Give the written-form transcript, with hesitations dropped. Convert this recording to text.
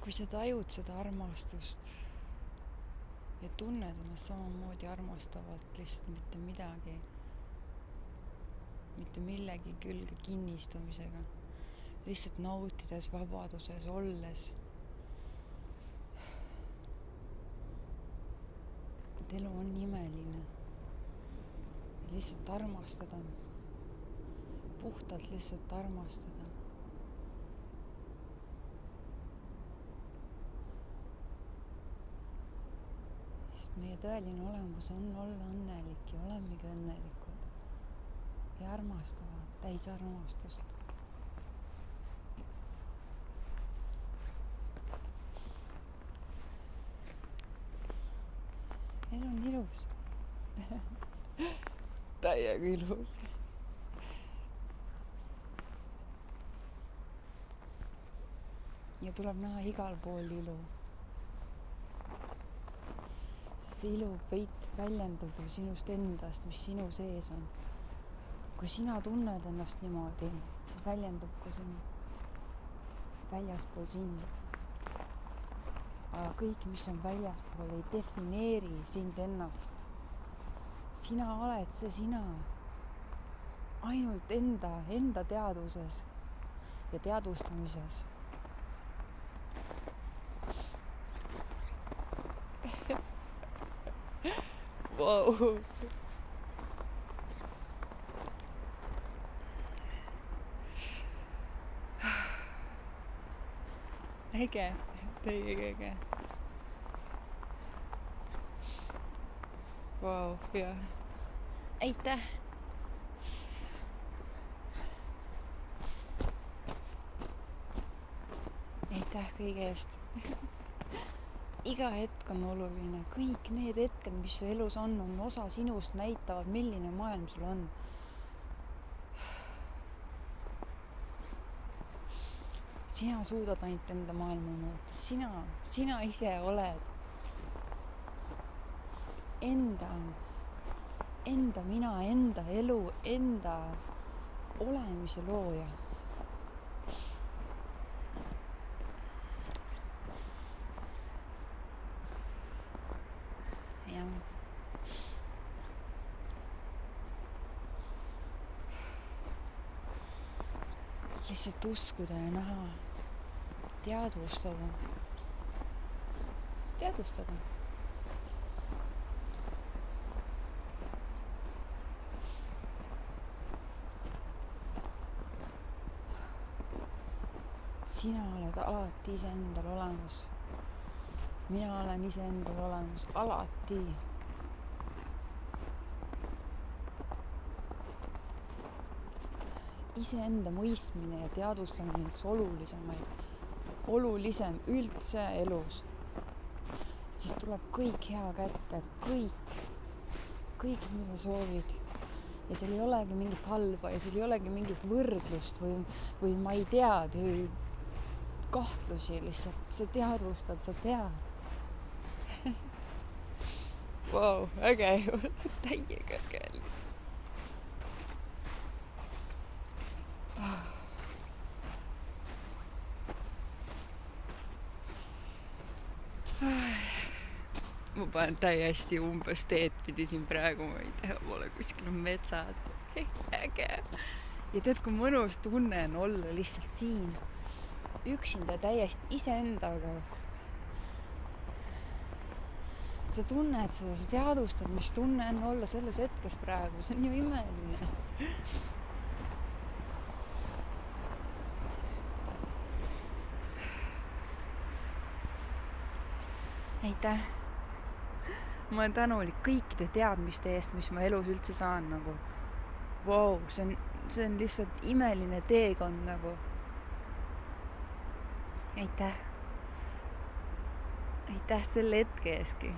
kui sa tajud seda armastust ja tunned ennast samamoodi armastavalt, lihtsalt mitte millegi külge kinnistumisega, lihtsalt nautides vabaduses olles, et elu on imeline ja lihtsalt armastada, puhtalt lihtsalt armastada. Sest meie tõeline olemus on olla õnnelik ja olemegi õnnelikud ja armastavad täis armastust. Elu on ilus. Täiega ilus. Ja tuleb näha igal pool ilu. See ilu väljendub ju sinust endast, mis sinu sees on. Kui sina tunned ennast niimoodi, siis väljendub ka siin väljaspool sind. Aga kõik, mis on väljaspool, ei defineeri sind ennast. Sina oled see sina. Ainult enda teadvuses ja teadvustamises. Wow. Äge, täiega äge. Wow, jah. Aitäh! Aitäh kõige eest. Iga hetk on oluline. Kõik need hetked, mis su elus on osa sinust, näitavad, milline maailm sul on. Sina suudad ainult enda maailma mõõta. Sina ise oled enda mina, enda elu, enda olemise looja. Lihtsalt uskuda ja näha, teadvustada. Sina oled alati iseendal olemas. Mina olen iseendal olemas alati. Iseenda mõistmine ja teadvustamine on üks olulisem üldse elus. Siis tuleb kõik hea kätte, kõik mida soovid. Ja seal ei olegi mingit halba ja seal ei olegi mingit võrdlust või ma ei tead või kahtlusi, lihtsalt sa teadvustad, sa tead. Wow, äge ju, täiega äge lihtsalt. Ma panen täiesti umbes teed pidi siin praegu, ma ei tea, pole kuskil metsas. Äge. Ja tead, kui mõnus tunne on olla lihtsalt siin, üksinda täiesti iseendaga. Sa tunned seda, sa teadvustad, mis tunne on olla selles hetkes praegu. See on ju imeline. Aitäh! Ma olen tänulik kõikide teadmiste eest, mis ma elus üldse saan nagu. Wow, see on lihtsalt imeline teekond nagu. Aitäh! Aitäh selle hetke eeski!